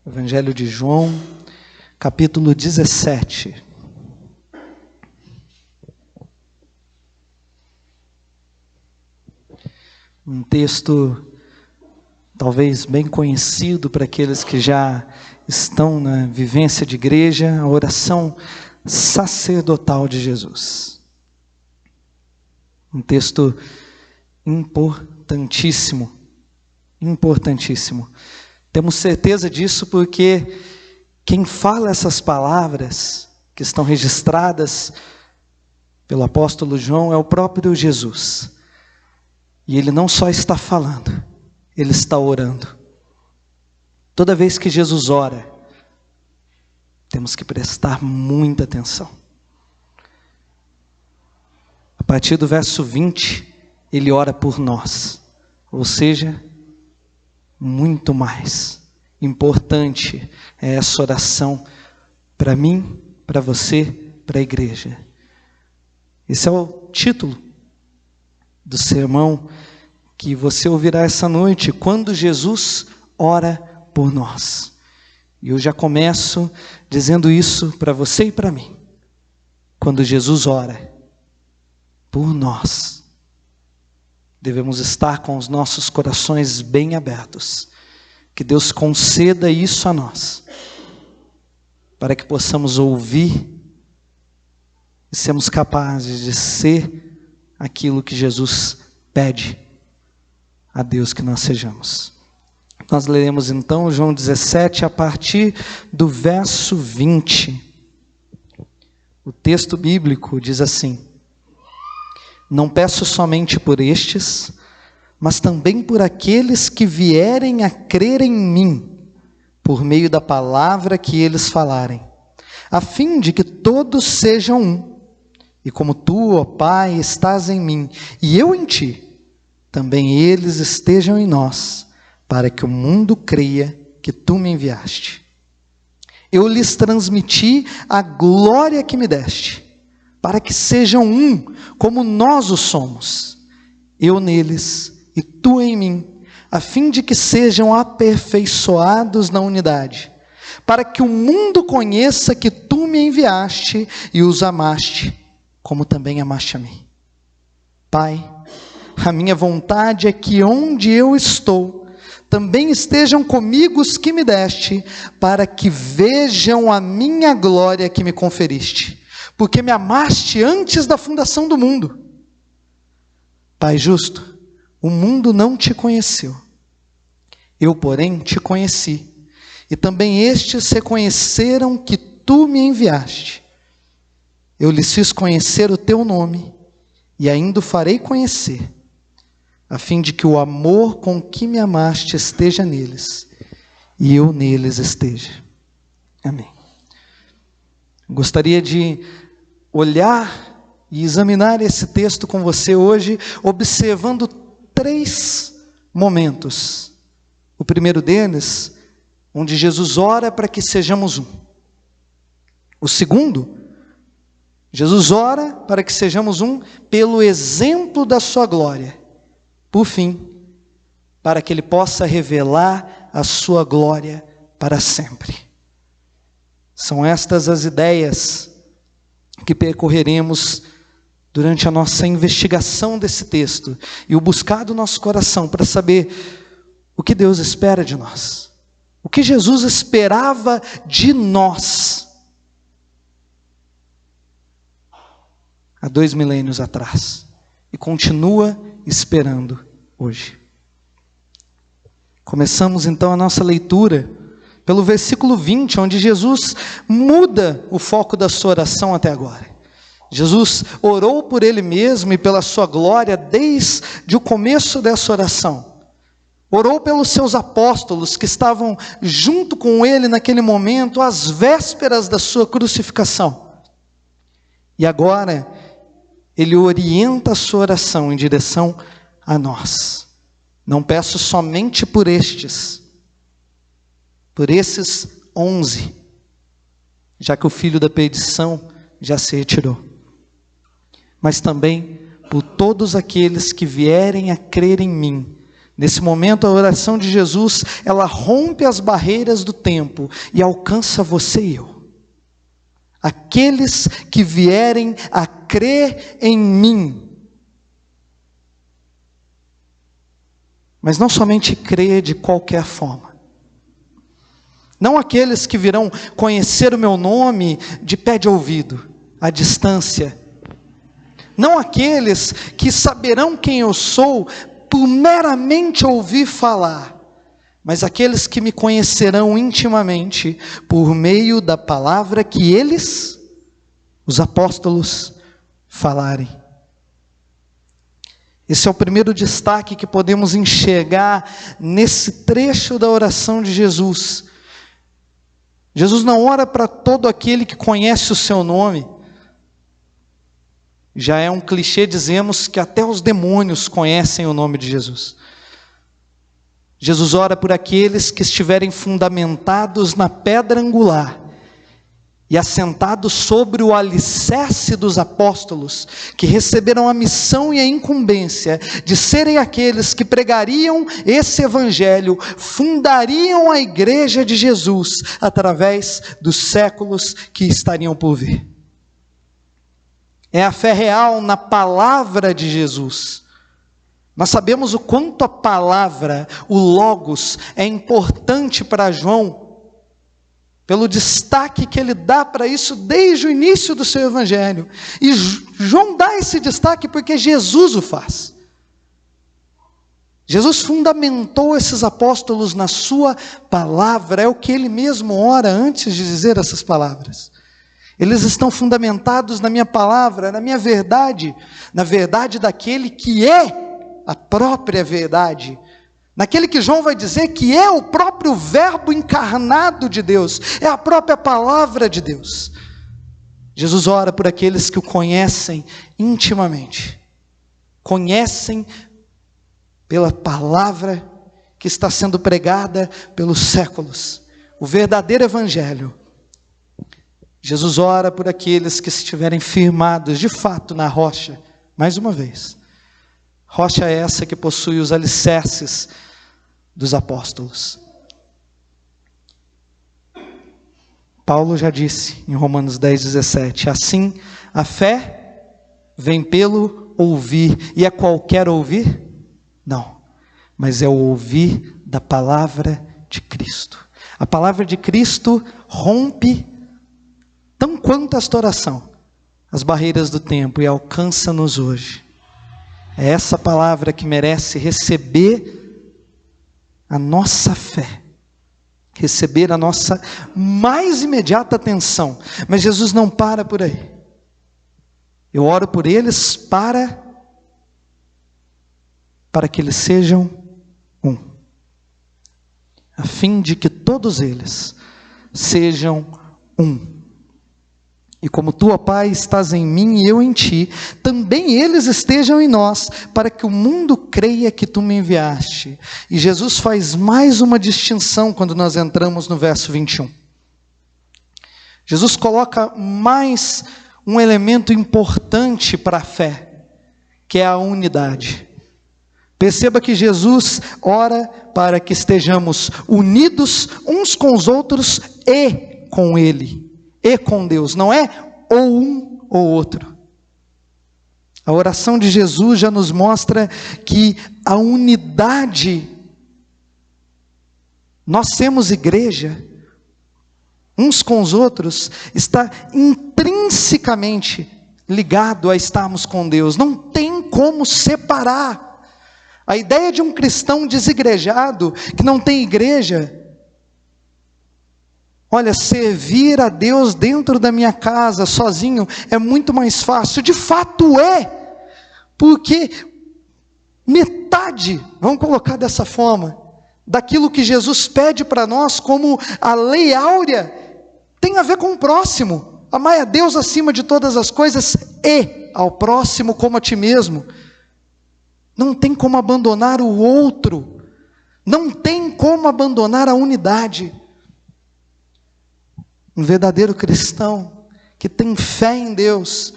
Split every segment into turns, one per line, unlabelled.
Evangelho de João, capítulo 17. Um texto talvez bem conhecido para aqueles que já estão na vivência de igreja, a oração sacerdotal de Jesus. Um texto importantíssimo, importantíssimo. Temos certeza disso porque quem fala essas palavras que estão registradas pelo apóstolo João é o próprio Jesus. E ele não só está falando, ele está orando. Toda vez que Jesus ora, temos que prestar muita atenção. A partir do verso 20, ele ora por nós. Ou seja, muito mais importante é essa oração para mim, para você, para a igreja. Esse é o título do sermão que você ouvirá essa noite, quando Jesus ora por nós. E eu já começo dizendo isso para você e para mim. Quando Jesus ora por nós, devemos estar com os nossos corações bem abertos. Que Deus conceda isso a nós, para que possamos ouvir e sermos capazes de ser aquilo que Jesus pede a Deus que nós sejamos. Nós leremos então João 17 a partir do verso 20. O texto bíblico diz assim: não peço somente por estes, mas também por aqueles que vierem a crer em mim, por meio da palavra que eles falarem, a fim de que todos sejam um. E como tu, ó Pai, estás em mim, e eu em ti, também eles estejam em nós, para que o mundo creia que tu me enviaste. Eu lhes transmiti a glória que me deste, para que sejam um, como nós o somos, eu neles e tu em mim, a fim de que sejam aperfeiçoados na unidade, para que o mundo conheça que tu me enviaste e os amaste, como também amaste a mim. Pai, a minha vontade é que onde eu estou, também estejam comigo os que me deste, para que vejam a minha glória que me conferiste, porque me amaste antes da fundação do mundo. Pai justo, o mundo não te conheceu, eu, porém, te conheci, e também estes reconheceram que tu me enviaste. Eu lhes fiz conhecer o teu nome, e ainda o farei conhecer, a fim de que o amor com que me amaste esteja neles, e eu neles esteja. Amém. Gostaria de olhar e examinar esse texto com você hoje, observando 3 momentos. O primeiro deles, onde Jesus ora para que sejamos um. O segundo, Jesus ora para que sejamos um pelo exemplo da sua glória. Por fim, para que Ele possa revelar a sua glória para sempre. São estas as ideias que percorreremos durante a nossa investigação desse texto e o buscar do nosso coração para saber o que Deus espera de nós, o que Jesus esperava de nós há 2 milênios atrás e continua esperando hoje. Começamos então a nossa leitura pelo versículo 20, onde Jesus muda o foco da sua oração até agora. Jesus orou por Ele mesmo e pela sua glória desde o começo dessa oração. Orou pelos seus apóstolos que estavam junto com Ele naquele momento, às vésperas da sua crucificação. E agora, Ele orienta a sua oração em direção a nós. Não peço somente por estes, por esses 11, já que o filho da perdição já se retirou, mas também por todos aqueles que vierem a crer em mim, Nesse momento, a oração de Jesus, ela rompe as barreiras do tempo e alcança você e eu. Aqueles que vierem a crer em mim. Mas não somente crer de qualquer forma. Não aqueles que virão conhecer o meu nome de pé de ouvido, à distância. Não aqueles que saberão quem eu sou por meramente ouvir falar, mas aqueles que me conhecerão intimamente por meio da palavra que eles, os apóstolos, falarem. Esse é o primeiro destaque que podemos enxergar nesse trecho da oração de Jesus. Jesus não ora para todo aquele que conhece o seu nome. Já é um clichê dizermos que até os demônios conhecem o nome de Jesus. Jesus ora por aqueles que estiverem fundamentados na pedra angular e assentados sobre o alicerce dos apóstolos, que receberam a missão e a incumbência de serem aqueles que pregariam esse evangelho, fundariam a igreja de Jesus através dos séculos que estariam por vir. É a fé real na palavra de Jesus. Nós sabemos o quanto a palavra, o Logos, é importante para João, pelo destaque que ele dá para isso desde o início do seu evangelho. E João dá esse destaque porque Jesus o faz. Jesus fundamentou esses apóstolos na sua palavra, é o que ele mesmo ora antes de dizer essas palavras. Eles estão fundamentados na minha palavra, na minha verdade, na verdade daquele que é a própria verdade, naquele que João vai dizer que é o próprio verbo encarnado de Deus, é a própria palavra de Deus. Jesus ora por aqueles que o conhecem intimamente, conhecem pela palavra que está sendo pregada pelos séculos, o verdadeiro evangelho. Jesus ora por aqueles que estiverem firmados de fato na rocha, mais uma vez. Rocha é essa que possui os alicerces dos apóstolos. Paulo já disse em Romanos 10:17, assim a fé vem pelo ouvir, e é qualquer ouvir? Não, mas é o ouvir da palavra de Cristo. A palavra de Cristo rompe tão quanto esta oração, as barreiras do tempo, e alcança-nos hoje. É essa palavra que merece receber a nossa fé, receber a nossa mais imediata atenção. Mas Jesus não para por aí. Eu oro por eles para que eles sejam um, a fim de que todos eles sejam um. E como tu, ó Pai, estás em mim e eu em ti, também eles estejam em nós, para que o mundo creia que tu me enviaste. E Jesus faz mais uma distinção quando nós entramos no verso 21. Jesus coloca mais um elemento importante para a fé, que é a unidade. Perceba que Jesus ora para que estejamos unidos uns com os outros e com Ele. E com Deus, não é ou um ou outro. A oração de Jesus já nos mostra que a unidade, nós temos igreja, uns com os outros, está intrinsecamente ligado a estarmos com Deus, não tem como separar. A ideia de um cristão desigrejado, que não tem igreja, olha, servir a Deus dentro da minha casa, sozinho, é muito mais fácil. De fato é, porque metade, vamos colocar dessa forma, daquilo que Jesus pede para nós como a lei áurea, tem a ver com o próximo. Amai a Deus acima de todas as coisas e ao próximo como a ti mesmo. Não tem como abandonar o outro, não tem como abandonar a unidade. Um verdadeiro cristão que tem fé em Deus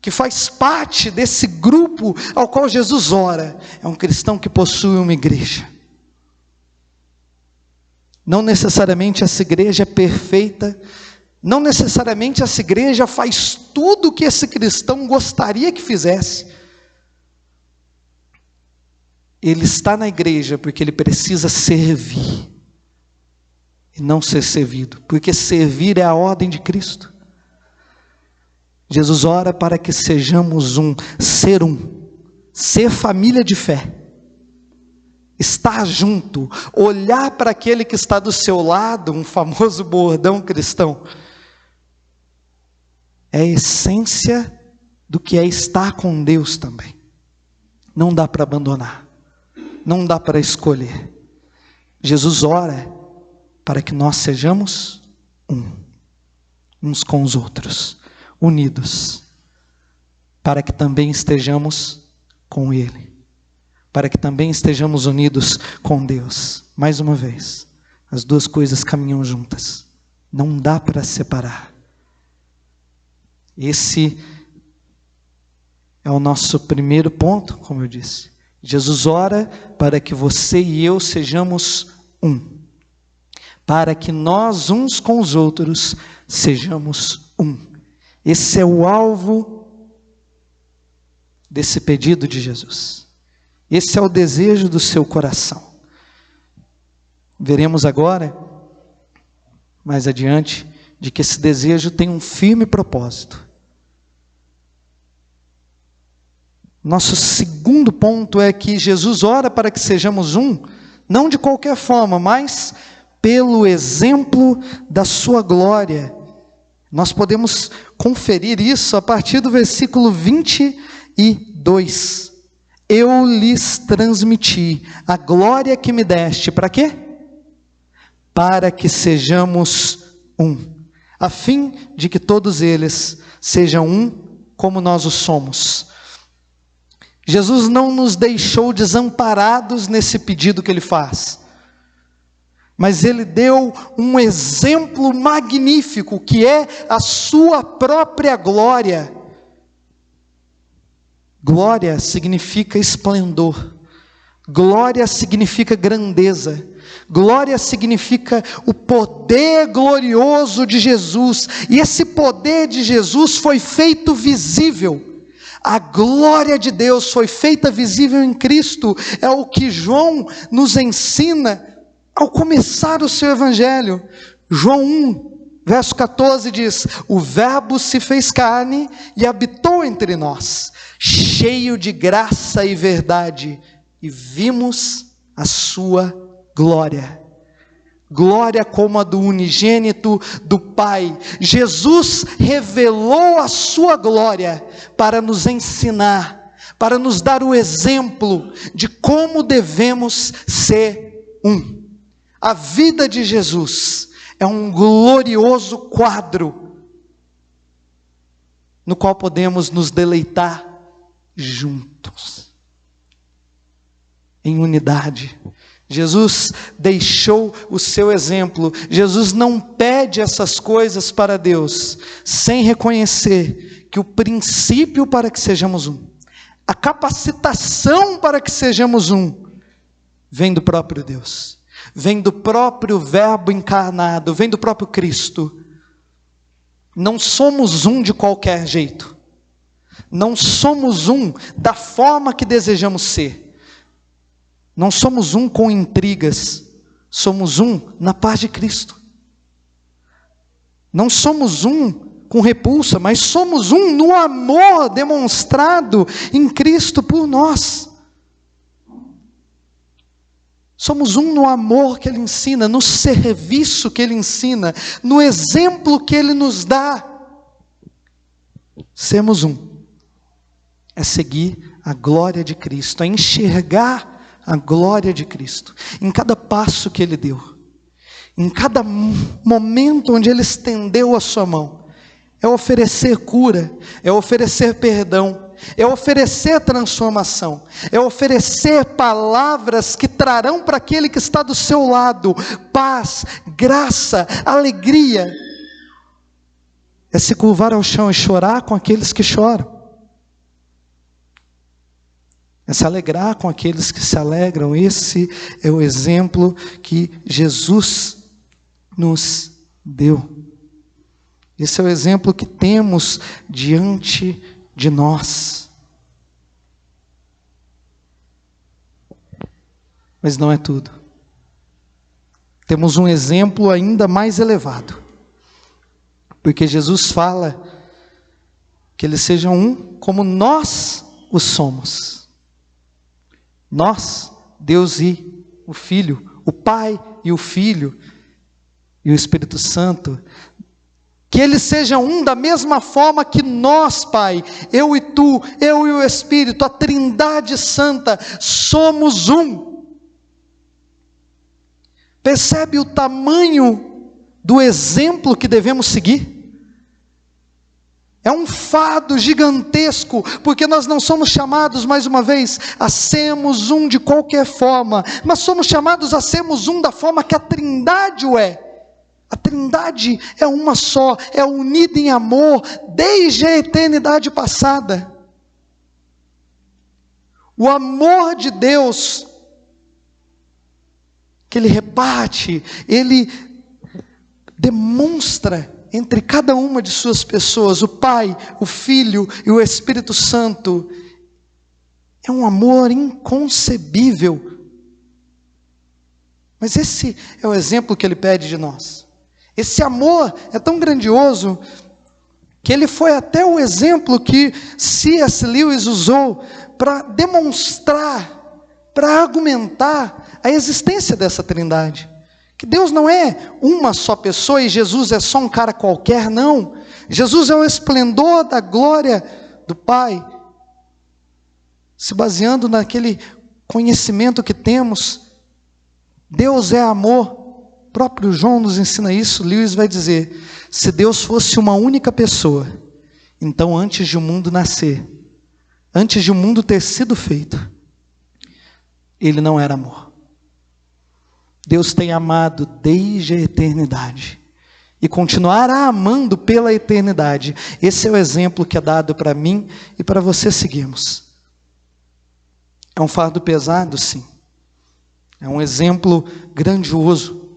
que faz parte desse grupo ao qual Jesus ora, é um cristão que possui uma igreja. Não necessariamente essa igreja é perfeita, não necessariamente essa igreja faz tudo o que esse cristão gostaria que fizesse. Ele está na igreja porque ele precisa servir, e não ser servido, porque servir é a ordem de Cristo. Jesus ora para que sejamos ser família de fé, estar junto, olhar para aquele que está do seu lado, um famoso bordão cristão, é a essência do que é estar com Deus também. Não dá para abandonar, não dá para escolher. Jesus ora para que nós sejamos uns com os outros, unidos, para que também estejamos com Ele, para que também estejamos unidos com Deus. Mais uma vez, as duas coisas caminham juntas, não dá para separar. Esse é o nosso primeiro ponto, como eu disse. Jesus ora para que você e eu sejamos para que nós uns com os outros sejamos Esse é o alvo desse pedido de Jesus. Esse é o desejo do seu coração. Veremos agora, mais adiante, de que esse desejo tem um firme propósito. Nosso segundo ponto é que Jesus ora para que sejamos não de qualquer forma, mas pelo exemplo da sua glória. Nós podemos conferir isso a partir do versículo 22. Eu lhes transmiti a glória que me deste, para quê? Para que sejamos a fim de que todos eles sejam como nós o somos. Jesus não nos deixou desamparados nesse pedido que Ele faz, mas Ele deu um exemplo magnífico, que é a sua própria glória. Glória significa esplendor, glória significa grandeza, glória significa o poder glorioso de Jesus, e esse poder de Jesus foi feito visível. A glória de Deus foi feita visível em Cristo, é o que João nos ensina ao começar o seu evangelho. João 1, verso 14 diz: o verbo se fez carne e habitou entre nós, cheio de graça e verdade, e vimos a sua glória. Glória como a do unigênito do Pai. Jesus revelou a sua glória para nos ensinar, para nos dar o exemplo de como devemos ser A vida de Jesus é um glorioso quadro no qual podemos nos deleitar juntos, em unidade. Jesus deixou o seu exemplo. Jesus não pede essas coisas para Deus sem reconhecer que o princípio para que sejamos a capacitação para que sejamos vem do próprio Deus, vem do próprio Verbo encarnado, vem do próprio Cristo. Não somos de qualquer jeito, não somos da forma que desejamos ser. Não somos com intrigas, somos na paz de Cristo. Não somos com repulsa, mas somos no amor demonstrado em Cristo por nós. Somos no amor que Ele ensina, no serviço que Ele ensina, no exemplo que Ele nos dá. Sermos é seguir a glória de Cristo, é enxergar a glória de Cristo, em cada passo que Ele deu, em cada momento onde Ele estendeu a sua mão, é oferecer cura, é oferecer perdão, é oferecer transformação, é oferecer palavras que trarão para aquele que está do seu lado, paz, graça, alegria, é se curvar ao chão e chorar com aqueles que choram, é se alegrar com aqueles que se alegram. Esse é o exemplo que Jesus nos deu. Esse é o exemplo que temos diante de nós. Mas não é tudo. Temos um exemplo ainda mais elevado. Porque Jesus fala que eles sejam um como nós o somos. Nós, Deus e o Filho, o Pai e o Filho e o Espírito Santo. Que eles sejam um da mesma forma que nós, Pai, eu e tu, eu e o Espírito, a Trindade Santa, somos um. Percebe o tamanho do exemplo que devemos seguir? É um fardo gigantesco, porque nós não somos chamados, mais uma vez, a sermos um de qualquer forma, mas somos chamados a sermos um da forma que a Trindade o é. A Trindade é uma só, é unida em amor desde a eternidade passada. O amor de Deus que Ele reparte, Ele demonstra entre cada uma de suas pessoas, o Pai, o Filho e o Espírito Santo, é um amor inconcebível. Mas esse é o exemplo que Ele pede de nós. Esse amor é tão grandioso, que ele foi até o exemplo que C.S. Lewis usou para demonstrar, para argumentar a existência dessa Trindade. Que Deus não é uma só pessoa e Jesus é só um cara qualquer, não. Jesus é o esplendor da glória do Pai. Se baseando naquele conhecimento que temos, Deus é amor. O próprio João nos ensina isso. Lewis vai dizer: se Deus fosse uma única pessoa, então antes de o mundo nascer, antes de o mundo ter sido feito, Ele não era amor. Deus tem amado desde a eternidade e continuará amando pela eternidade. Esse é o exemplo que é dado para mim e para você seguirmos. É um fardo pesado, sim. É um exemplo grandioso.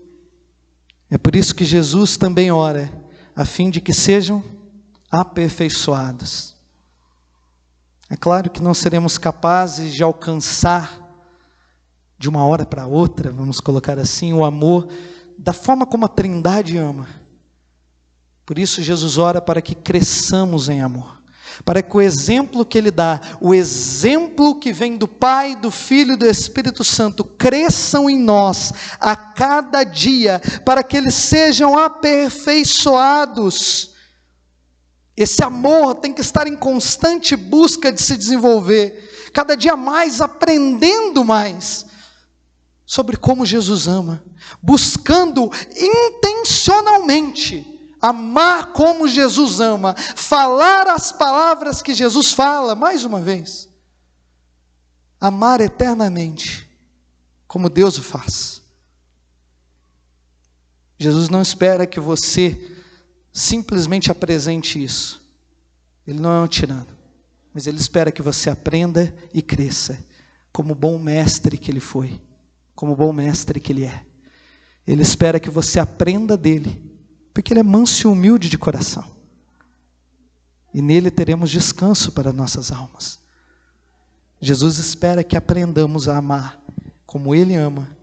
É por isso que Jesus também ora, a fim de que sejam aperfeiçoados. É claro que não seremos capazes de alcançar de uma hora para outra, vamos colocar assim, o amor da forma como a Trindade ama. Por isso Jesus ora para que cresçamos em amor, para que o exemplo que Ele dá, o exemplo que vem do Pai, do Filho e do Espírito Santo, cresçam em nós a cada dia, para que eles sejam aperfeiçoados. Esse amor tem que estar em constante busca de se desenvolver, cada dia mais, aprendendo mais sobre como Jesus ama, buscando intencionalmente amar como Jesus ama, falar as palavras que Jesus fala, mais uma vez, amar eternamente, como Deus o faz. Jesus não espera que você simplesmente apresente isso. Ele não é um tirano, mas Ele espera que você aprenda e cresça, como bom mestre que Ele foi, como bom mestre que Ele é. Ele espera que você aprenda dele, porque Ele é manso e humilde de coração, e nele teremos descanso para nossas almas. Jesus espera que aprendamos a amar como Ele ama,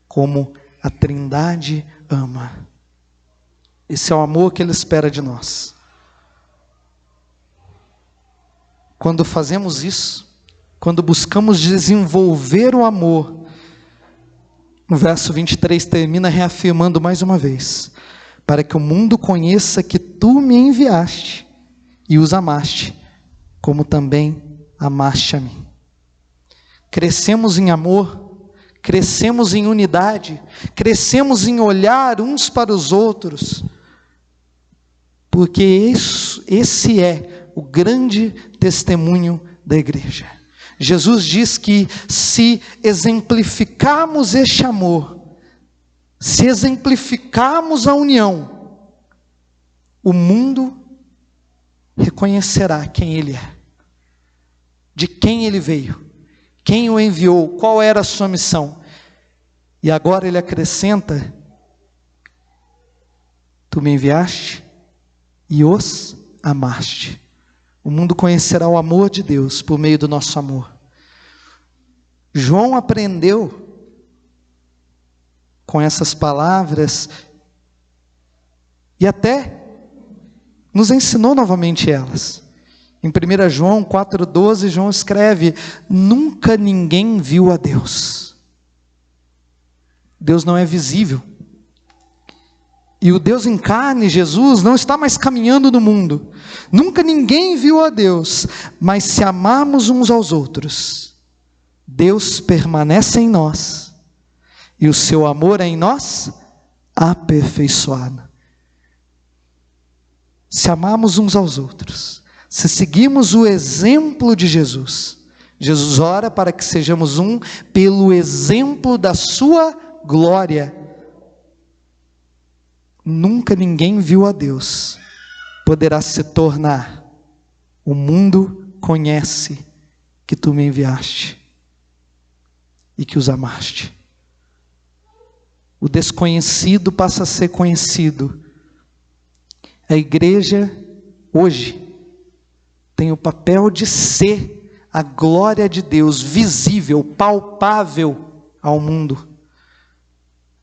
como a Trindade ama. Esse é o amor que Ele espera de nós. Quando fazemos isso, quando buscamos desenvolver o amor, o verso 23 termina reafirmando mais uma vez: para que o mundo conheça que tu me enviaste e os amaste, como também amaste a mim. Crescemos em amor, crescemos em unidade, crescemos em olhar uns para os outros, porque esse é o grande testemunho da igreja. Jesus diz que se exemplificarmos este amor, se exemplificarmos a união, o mundo reconhecerá quem Ele é, de quem Ele veio, quem o enviou, qual era a sua missão. E agora ele acrescenta: tu me enviaste e os amaste. O mundo conhecerá o amor de Deus por meio do nosso amor. João aprendeu com essas palavras e até nos ensinou novamente elas. Em 1 João 4,12, João escreve: nunca ninguém viu a Deus. Deus não é visível. E o Deus em carne, Jesus, não está mais caminhando no mundo. Nunca ninguém viu a Deus, mas se amarmos uns aos outros, Deus permanece em nós, e o seu amor é em nós aperfeiçoado. Se amarmos uns aos outros, se seguirmos o exemplo de Jesus, Jesus ora para que sejamos um pelo exemplo da sua glória. Nunca ninguém viu a Deus, poderá se tornar. O mundo conhece que tu me enviaste e que os amaste. O desconhecido passa a ser conhecido. A igreja hoje tem o papel de ser a glória de Deus visível, palpável ao mundo.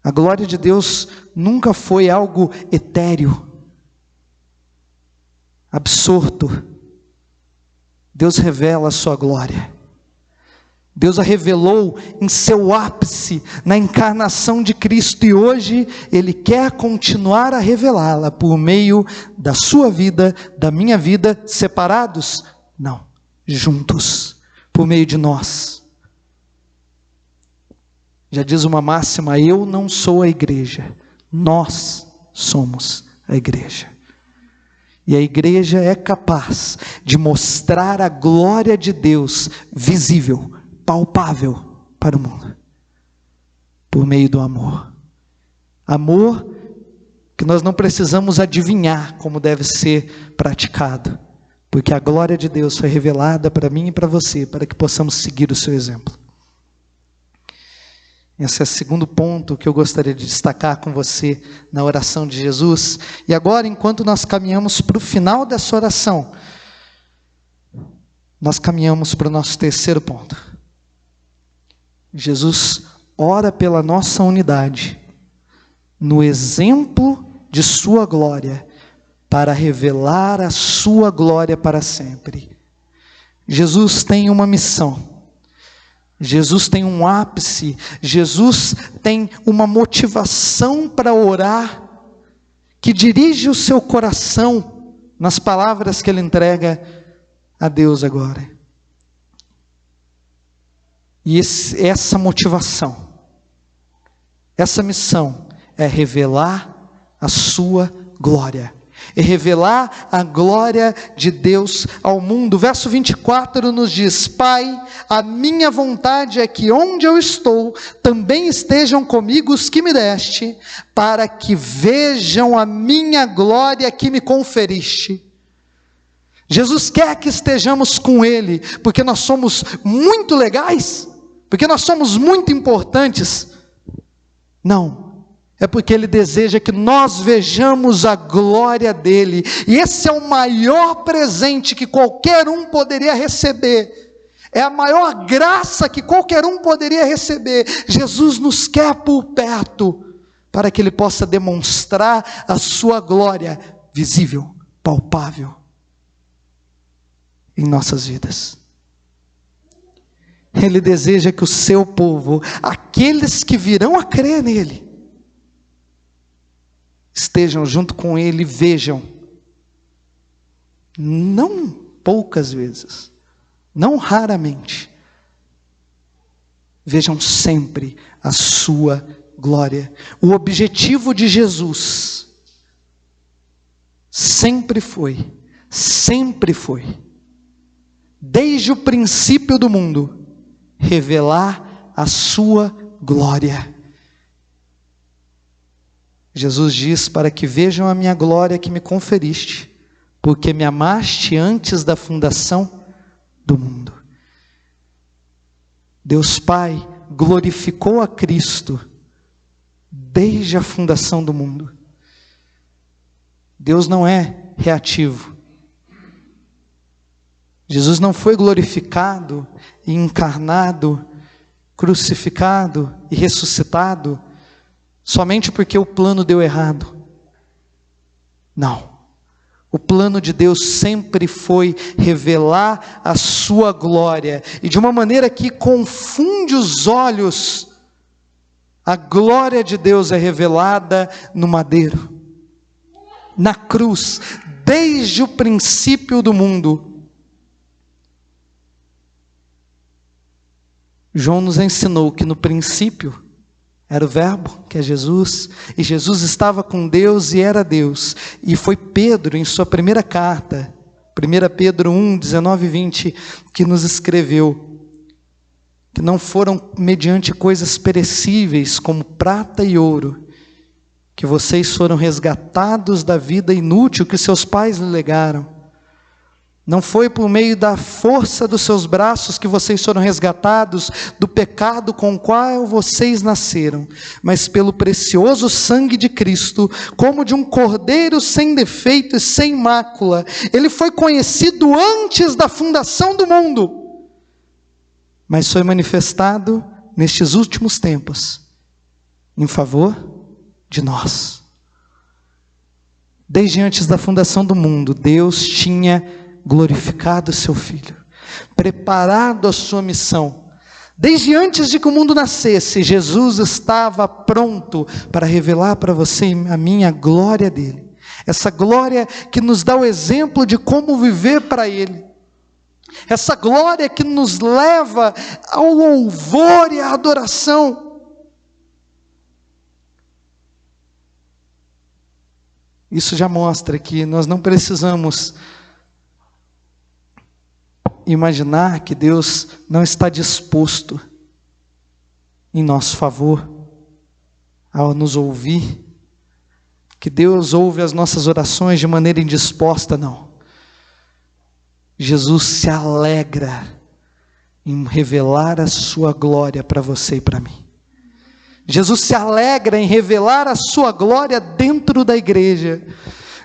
A glória de Deus nunca foi algo etéreo, absorto. Deus revela a sua glória. Deus a revelou em seu ápice, na encarnação de Cristo, e hoje Ele quer continuar a revelá-la por meio da sua vida, da minha vida, separados? Não, juntos, por meio de nós. Já diz uma máxima: eu não sou a igreja, nós somos a igreja. E a igreja é capaz de mostrar a glória de Deus visível, palpável para o mundo, por meio do amor. Amor que nós não precisamos adivinhar como deve ser praticado, porque a glória de Deus foi revelada para mim e para você, para que possamos seguir o seu exemplo. Esse é o segundo ponto que eu gostaria de destacar com você na oração de Jesus. E agora, enquanto nós caminhamos para o final dessa oração, nós caminhamos para o nosso terceiro ponto. Jesus ora pela nossa unidade, no exemplo de sua glória, para revelar a sua glória para sempre. Jesus tem uma missão. Jesus tem um ápice, Jesus tem uma motivação para orar, que dirige o seu coração nas palavras que ele entrega a Deus agora. E essa motivação, essa missão é revelar a sua glória. E revelar a glória de Deus ao mundo. Verso 24 nos diz: Pai, a minha vontade é que onde eu estou, também estejam comigo os que me deste, para que vejam a minha glória que me conferiste. Jesus quer que estejamos com Ele, porque nós somos muito legais, porque nós somos muito importantes. Não. É porque Ele deseja que nós vejamos a glória dEle. E esse é o maior presente que qualquer um poderia receber. É a maior graça que qualquer um poderia receber. Jesus nos quer por perto, para que Ele possa demonstrar a sua glória visível, palpável, em nossas vidas. Ele deseja que o seu povo, aqueles que virão a crer nele, estejam junto com Ele, vejam, não poucas vezes, não raramente, vejam sempre a sua glória. O objetivo de Jesus sempre foi, desde o princípio do mundo, revelar a sua glória. Jesus diz: para que vejam a minha glória que me conferiste, porque me amaste antes da fundação do mundo. Deus Pai glorificou a Cristo desde a fundação do mundo. Deus não é reativo. Jesus não foi glorificado e encarnado, crucificado e ressuscitado somente porque o plano deu errado. Não. O plano de Deus sempre foi revelar a sua glória, e de uma maneira que confunde os olhos. A glória de Deus é revelada no madeiro, na cruz, desde o princípio do mundo. João nos ensinou que no princípio era o Verbo, que é Jesus, e Jesus estava com Deus e era Deus. E foi Pedro, em sua primeira carta, 1 Pedro 1, 19 e 20, que nos escreveu que não foram mediante coisas perecíveis, como prata e ouro, que vocês foram resgatados da vida inútil que seus pais lhe legaram. Não foi por meio da força dos seus braços que vocês foram resgatados do pecado com o qual vocês nasceram, mas pelo precioso sangue de Cristo, como de um cordeiro sem defeito e sem mácula. Ele foi conhecido antes da fundação do mundo, mas foi manifestado nestes últimos tempos, em favor de nós. Desde antes da fundação do mundo, Deus tinha glorificado o seu Filho, preparado a sua missão. Desde antes de que o mundo nascesse, Jesus estava pronto para revelar para você e a mim a glória dele. Essa glória que nos dá o exemplo de como viver para ele. Essa glória que nos leva ao louvor e à adoração. Isso já mostra que nós não precisamos imaginar que Deus não está disposto em nosso favor ao nos ouvir, que Deus ouve as nossas orações de maneira indisposta, não. Jesus se alegra em revelar a sua glória para você e para mim. Jesus se alegra em revelar a sua glória dentro da igreja.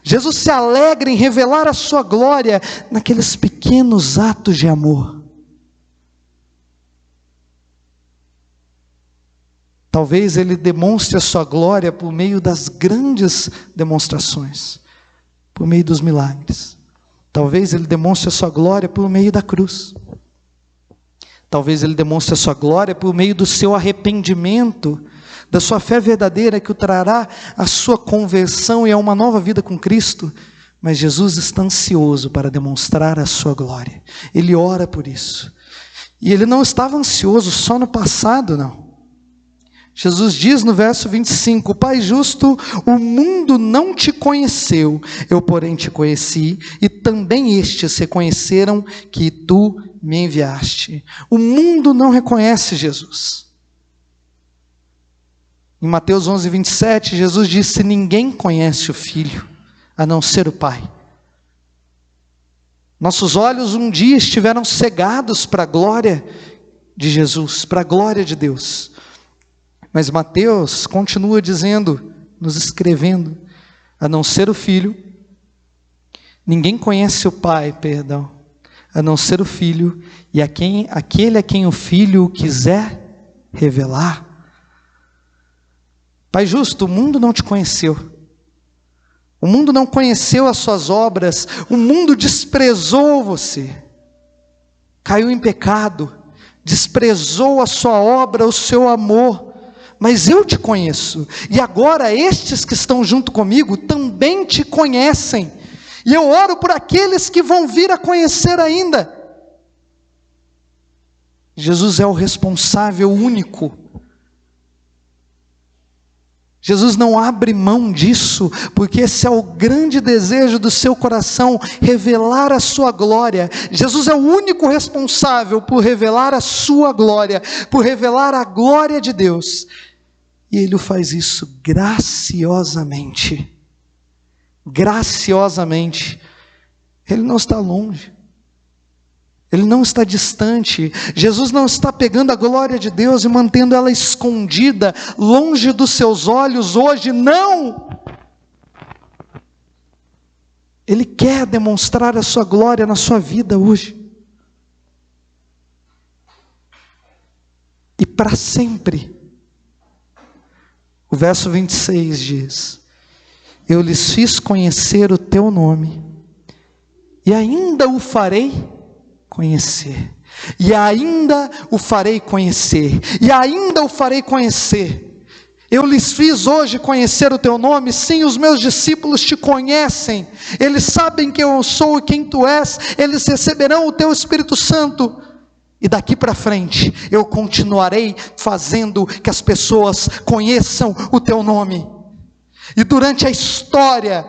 Jesus se alegra em revelar a sua glória naqueles pequenos atos de amor. Talvez ele demonstre a sua glória por meio das grandes demonstrações, por meio dos milagres. Talvez ele demonstre a sua glória por meio da cruz. Talvez ele demonstre a sua glória por meio do seu arrependimento, da sua fé verdadeira que o trará a sua conversão e a uma nova vida com Cristo. Mas Jesus está ansioso para demonstrar a sua glória. Ele ora por isso. E ele não estava ansioso só no passado, não. Jesus diz no verso 25, Pai justo, o mundo não te conheceu, eu porém te conheci, e também estes reconheceram que tu me enviaste. O mundo não reconhece Jesus. Em Mateus 11, 27, Jesus disse, ninguém conhece o Filho, a não ser o Pai. Nossos olhos um dia estiveram cegados para a glória de Jesus, para a glória de Deus. Mas Mateus continua dizendo, nos escrevendo, a não ser o Filho, ninguém conhece o Pai, a não ser o Filho, e aquele a quem o Filho quiser revelar. Pai justo, o mundo não te conheceu, o mundo não conheceu as suas obras, o mundo desprezou você, caiu em pecado, desprezou a sua obra, o seu amor, mas eu te conheço, e agora estes que estão junto comigo também te conhecem, e eu oro por aqueles que vão vir a conhecer ainda. Jesus é o responsável único. Jesus não abre mão disso, porque esse é o grande desejo do seu coração, revelar a sua glória. Jesus é o único responsável por revelar a sua glória, por revelar a glória de Deus. E Ele faz isso graciosamente. Graciosamente. Ele não está longe. Ele não está distante. Jesus não está pegando a glória de Deus e mantendo ela escondida, longe dos seus olhos hoje, não! Ele quer demonstrar a sua glória na sua vida hoje. E para sempre. O verso 26 diz: eu lhes fiz conhecer o teu nome, e ainda o farei conhecer, e ainda o farei conhecer, e ainda o farei conhecer. Eu lhes fiz hoje conhecer o teu nome. Sim, os meus discípulos te conhecem, eles sabem quem eu sou e quem tu és, eles receberão o teu Espírito Santo, e daqui para frente eu continuarei fazendo que as pessoas conheçam o teu nome. E durante a história,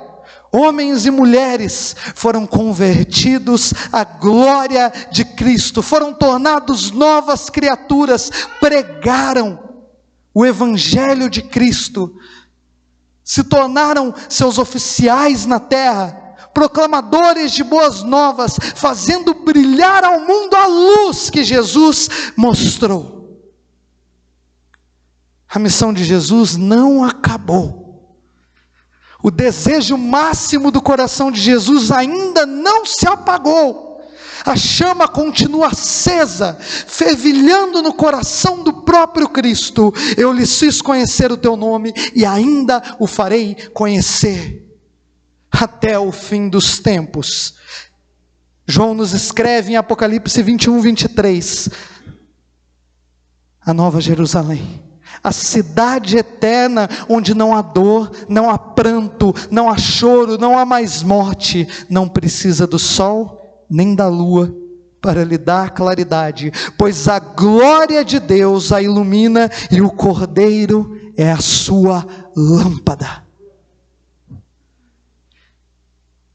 homens e mulheres foram convertidos à glória de Cristo, foram tornados novas criaturas, pregaram o Evangelho de Cristo, se tornaram seus oficiais na terra, proclamadores de boas novas, fazendo brilhar ao mundo a luz que Jesus mostrou. A missão de Jesus não acabou. O desejo máximo do coração de Jesus ainda não se apagou. A chama continua acesa, fervilhando no coração do próprio Cristo. Eu lhes fiz conhecer o teu nome, e ainda o farei conhecer até o fim dos tempos. João nos escreve em Apocalipse 21, 23, a Nova Jerusalém, a cidade eterna, onde não há dor, não há pranto, não há choro, não há mais morte, não precisa do sol nem da lua para lhe dar claridade, pois a glória de Deus a ilumina, e o Cordeiro é a sua lâmpada.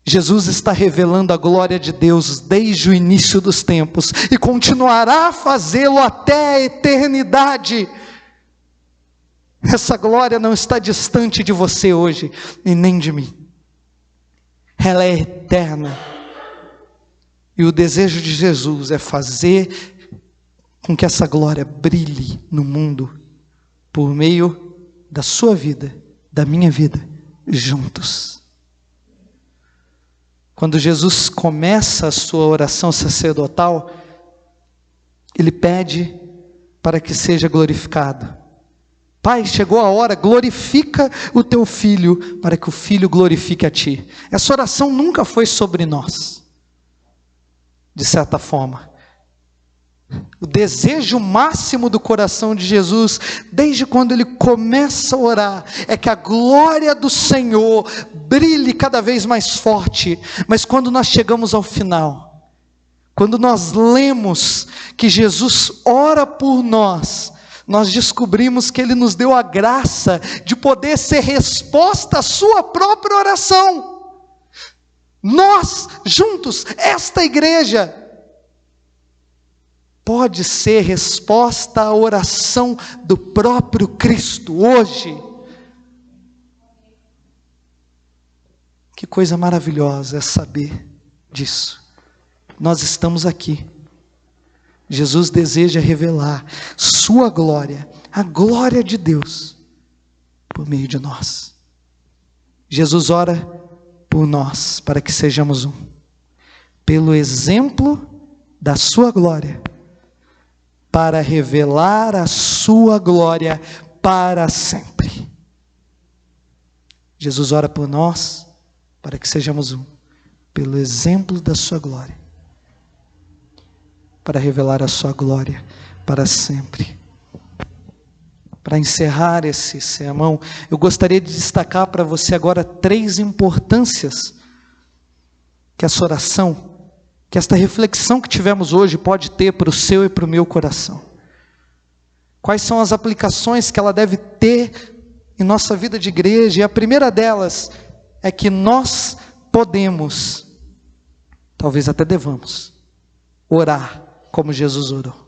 Jesus está revelando a glória de Deus desde o início dos tempos, e continuará a fazê-lo até a eternidade. Essa glória não está distante de você hoje, e nem de mim. Ela é eterna. E o desejo de Jesus é fazer com que essa glória brilhe no mundo, por meio da sua vida, da minha vida, juntos. Quando Jesus começa a sua oração sacerdotal, ele pede para que seja glorificado. Pai, chegou a hora, glorifica o teu filho, para que o filho glorifique a ti. Essa oração nunca foi sobre nós, de certa forma. O desejo máximo do coração de Jesus, desde quando ele começa a orar, é que a glória do Senhor brilhe cada vez mais forte. Mas quando nós chegamos ao final, quando nós lemos que Jesus ora por nós, nós descobrimos que ele nos deu a graça de poder ser resposta à sua própria oração. Nós, juntos, esta igreja, pode ser resposta à oração do próprio Cristo hoje. Que coisa maravilhosa é saber disso. Nós estamos aqui. Jesus deseja revelar sua glória, a glória de Deus, por meio de nós. Jesus ora por nós, para que sejamos um, pelo exemplo da sua glória, para revelar a sua glória para sempre. Jesus ora por nós, para que sejamos um, pelo exemplo da sua glória, para revelar a sua glória para sempre. Para encerrar esse sermão, eu gostaria de destacar para você agora 3 importâncias que essa oração, que esta reflexão que tivemos hoje pode ter para o seu e para o meu coração. Quais são as aplicações que ela deve ter em nossa vida de igreja? E a primeira delas é que nós podemos, talvez até devamos, orar como Jesus orou.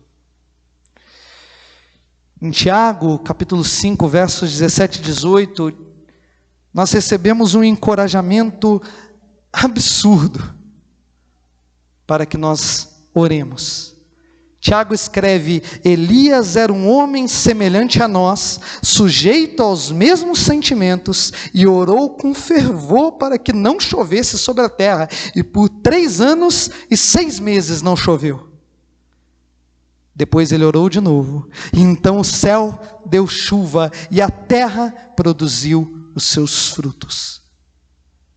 Em Tiago, capítulo 5, versos 17 e 18, nós recebemos um encorajamento absurdo para que nós oremos. Tiago escreve: Elias era um homem semelhante a nós, sujeito aos mesmos sentimentos, e orou com fervor para que não chovesse sobre a terra, e por 3 anos e 6 meses não choveu. Depois ele orou de novo, e então o céu deu chuva, e a terra produziu os seus frutos.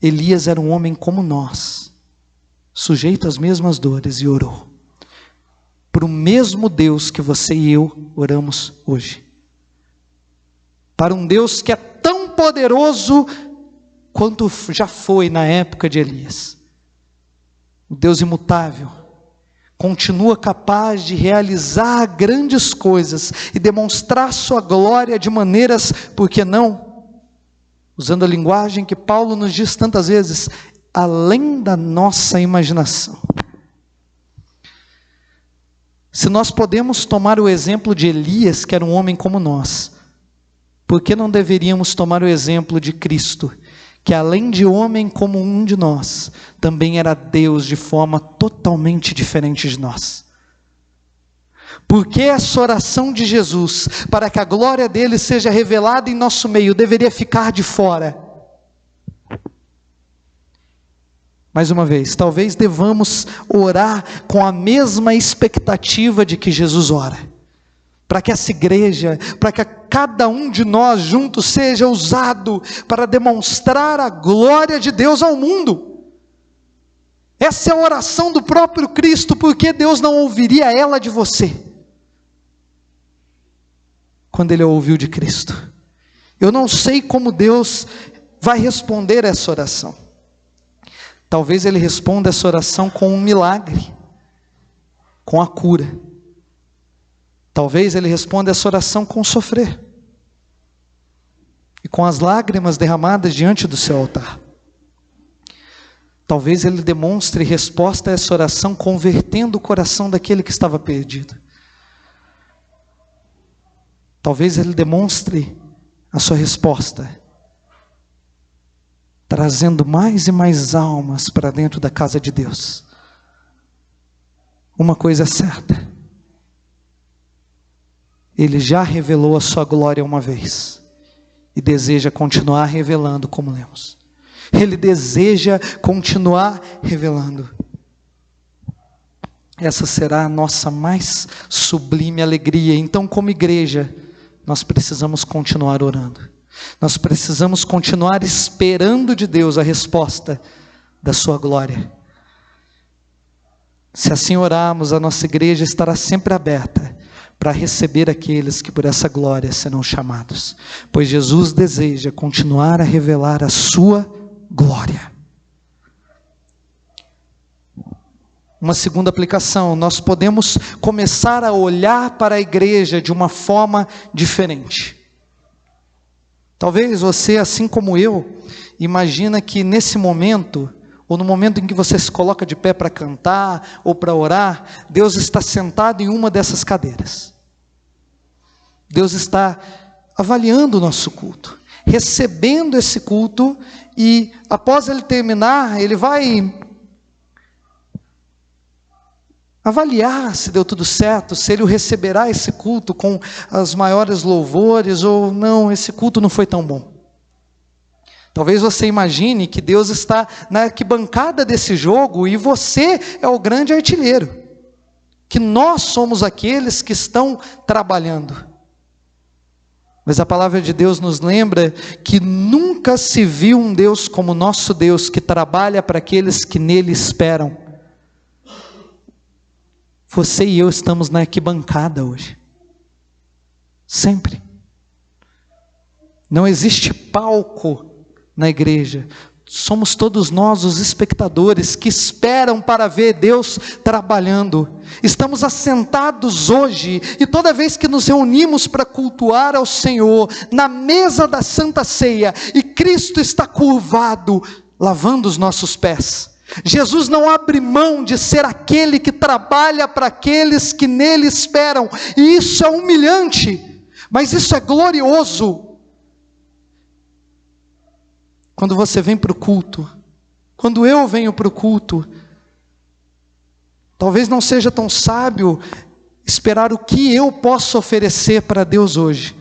Elias era um homem como nós, sujeito às mesmas dores, e orou para o mesmo Deus que você e eu oramos hoje. Para um Deus que é tão poderoso quanto já foi na época de Elias. O Deus imutável, continua capaz de realizar grandes coisas e demonstrar sua glória de maneiras, por que não? Usando a linguagem que Paulo nos diz tantas vezes, além da nossa imaginação. Se nós podemos tomar o exemplo de Elias, que era um homem como nós, por que não deveríamos tomar o exemplo de Cristo, que além de homem como um de nós, também era Deus de forma totalmente diferente de nós? Por que essa oração de Jesus, para que a glória dele seja revelada em nosso meio, deveria ficar de fora? Mais uma vez, talvez devamos orar com a mesma expectativa de que Jesus ora. Para que essa igreja, para que cada um de nós juntos seja usado para demonstrar a glória de Deus ao mundo. Essa é a oração do próprio Cristo, porque Deus não ouviria ela de você, quando Ele a ouviu de Cristo. Eu não sei como Deus vai responder essa oração. Talvez Ele responda essa oração com um milagre, com a cura. Talvez Ele responda essa oração com sofrer, e com as lágrimas derramadas diante do seu altar. Talvez Ele demonstre resposta a essa oração convertendo o coração daquele que estava perdido. Talvez Ele demonstre a sua resposta trazendo mais e mais almas para dentro da casa de Deus. Uma coisa é certa: Ele já revelou a sua glória uma vez, e deseja continuar revelando, como lemos. Ele deseja continuar revelando. Essa será a nossa mais sublime alegria. Então, como igreja, nós precisamos continuar orando. Nós precisamos continuar esperando de Deus a resposta da sua glória. Se assim orarmos, a nossa igreja estará sempre aberta para receber aqueles que por essa glória serão chamados, pois Jesus deseja continuar a revelar a sua glória. Uma segunda aplicação: nós podemos começar a olhar para a igreja de uma forma diferente. Talvez você, assim como eu, imagina que nesse momento, ou no momento em que você se coloca de pé para cantar, ou para orar, Deus está sentado em uma dessas cadeiras. Deus está avaliando o nosso culto, recebendo esse culto, e após ele terminar, ele vai avaliar se deu tudo certo, se ele o receberá esse culto com as maiores louvores, ou não, esse culto não foi tão bom. Talvez você imagine que Deus está na arquibancada desse jogo, e você é o grande artilheiro, que nós somos aqueles que estão trabalhando. Mas a palavra de Deus nos lembra que nunca se viu um Deus como nosso Deus, que trabalha para aqueles que nele esperam. Você e eu estamos na arquibancada hoje. Sempre. Não existe palco na igreja. Somos todos nós os espectadores que esperam para ver Deus trabalhando. Estamos assentados hoje, e toda vez que nos reunimos para cultuar ao Senhor, na mesa da Santa Ceia, e Cristo está curvado, lavando os nossos pés. Jesus não abre mão de ser aquele que trabalha para aqueles que nele esperam, e isso é humilhante, mas isso é glorioso. Quando você vem para o culto, quando eu venho para o culto, Talvez não seja tão sábio esperar o que eu posso oferecer para Deus hoje,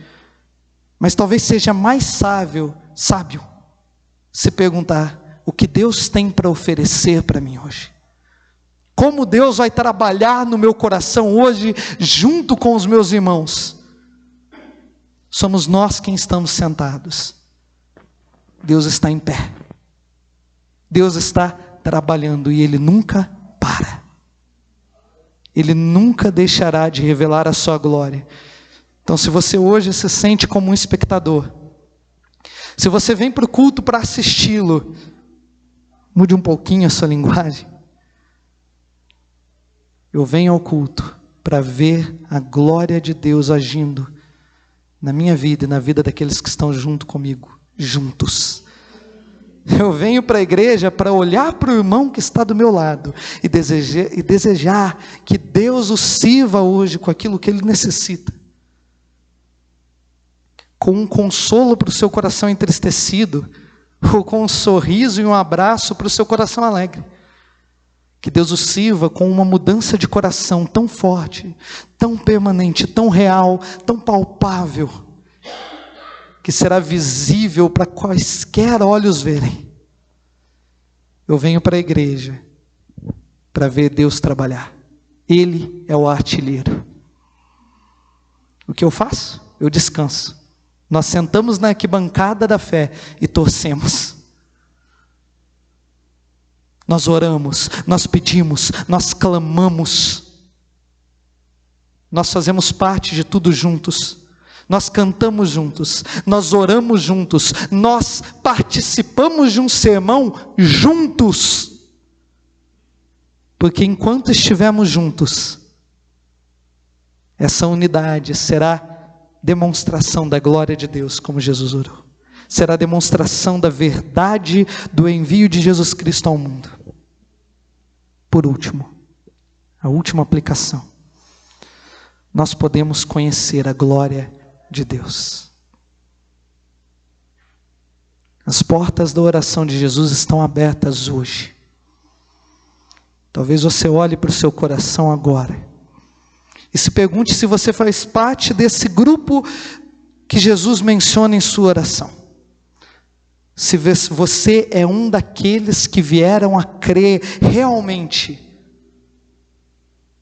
mas talvez seja mais sábio se perguntar o que Deus tem para oferecer para mim hoje. Como Deus vai trabalhar no meu coração hoje, junto com os meus irmãos. Somos nós quem estamos sentados. Deus está em pé. Deus está trabalhando e Ele nunca para. Ele nunca deixará de revelar a sua glória. Então, se você hoje se sente como um espectador, se você vem para o culto para assisti-lo, mude um pouquinho a sua linguagem. Eu venho ao culto para ver a glória de Deus agindo na minha vida e na vida daqueles que estão junto comigo, juntos. Eu venho para a igreja para olhar para o irmão que está do meu lado e desejar que Deus o sirva hoje com aquilo que ele necessita. Com um consolo para o seu coração entristecido, ou com um sorriso e um abraço para o seu coração alegre. Que Deus o sirva com uma mudança de coração tão forte, tão permanente, tão real, tão palpável, que será visível para quaisquer olhos verem. Eu venho para a igreja para ver Deus trabalhar. Ele é o artilheiro. O que eu faço? Eu descanso. Nós sentamos na arquibancada da fé e torcemos. Nós oramos, nós pedimos, nós clamamos. Nós fazemos parte de tudo juntos. Nós cantamos juntos, nós oramos juntos, nós participamos de um sermão juntos. Porque enquanto estivermos juntos, essa unidade será demonstração da glória de Deus, como Jesus orou. Será demonstração da verdade do envio de Jesus Cristo ao mundo. Por último, a última aplicação. Nós podemos conhecer a glória de Deus. As portas da oração de Jesus estão abertas hoje. Talvez você olhe para o seu coração agora e se pergunte se você faz parte desse grupo que Jesus menciona em sua oração. Se você é um daqueles que vieram a crer realmente,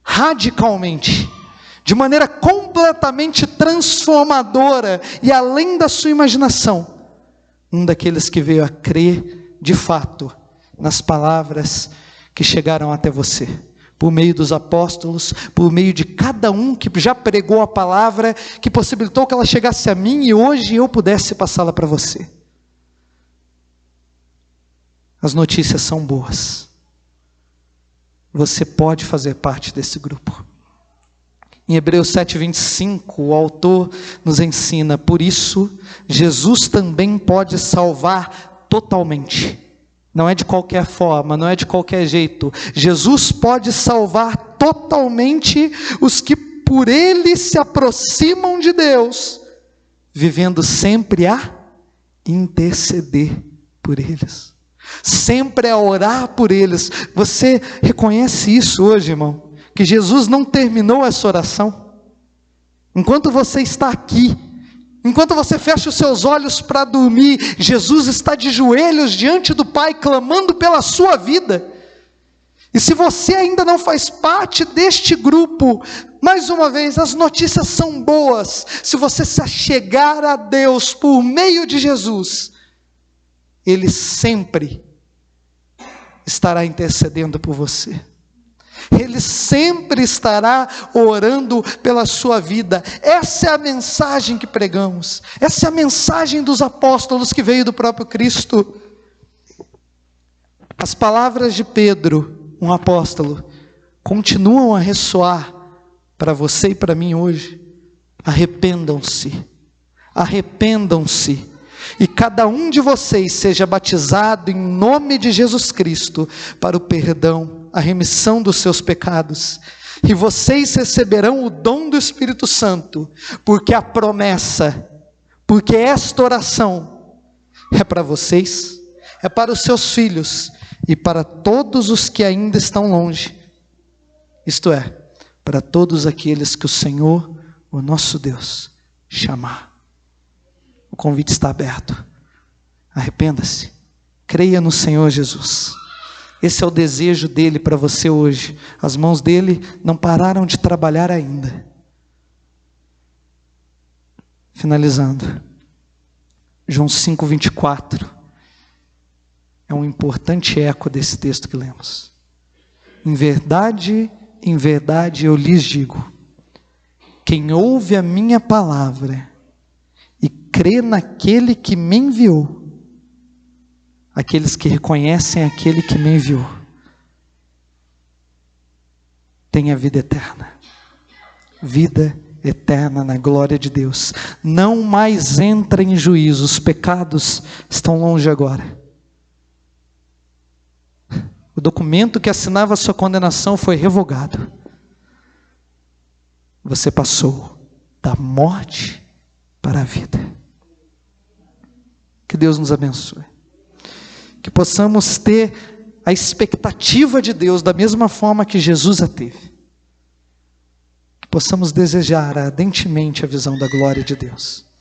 radicalmente, de maneira completamente transformadora e além da sua imaginação, um daqueles que veio a crer de fato nas palavras que chegaram até você, por meio dos apóstolos, por meio de cada um que já pregou a palavra, que possibilitou que ela chegasse a mim e hoje eu pudesse passá-la para você. As notícias são boas. Você pode fazer parte desse grupo. Em Hebreus 7:25, o autor nos ensina: por isso, Jesus também pode salvar totalmente. Não é de qualquer forma, não é de qualquer jeito. Jesus pode salvar totalmente os que por Ele se aproximam de Deus, vivendo sempre a interceder por eles. Sempre a orar por eles. Você reconhece isso hoje, irmão? Que Jesus não terminou essa oração? Enquanto você está aqui, enquanto você fecha os seus olhos para dormir, Jesus está de joelhos diante do Pai, clamando pela sua vida. E se você ainda não faz parte deste grupo, mais uma vez, as notícias são boas. Se você se achegar a Deus por meio de Jesus, Ele sempre estará intercedendo por você. Ele sempre estará orando pela sua vida. Essa é a mensagem que pregamos. Essa é a mensagem dos apóstolos que veio do próprio Cristo. As palavras de Pedro, um apóstolo, continuam a ressoar para você e para mim hoje. Arrependam-se. Arrependam-se. E cada um de vocês seja batizado em nome de Jesus Cristo para o perdão, a remissão dos seus pecados. E vocês receberão o dom do Espírito Santo, porque a promessa, porque esta oração é para vocês, é para os seus filhos e para todos os que ainda estão longe. isto é, para todos aqueles que o Senhor, o nosso Deus, chamar. O convite está aberto. Arrependa-se. Creia no Senhor Jesus. Esse é o desejo dele para você hoje. As mãos dele não pararam de trabalhar ainda. Finalizando. João 5:24. É um importante eco desse texto que lemos. Em verdade eu lhes digo: quem ouve a minha palavra e crê naquele que me enviou, aqueles que reconhecem aquele que me enviou, tem a vida eterna. Vida eterna na glória de Deus. Não mais entra em juízo. Os pecados estão longe agora. O documento que assinava a sua condenação foi revogado. Você passou da morte para a vida. Que Deus nos abençoe. Que possamos ter a expectativa de Deus da mesma forma que Jesus a teve. Que possamos desejar ardentemente a visão da glória de Deus.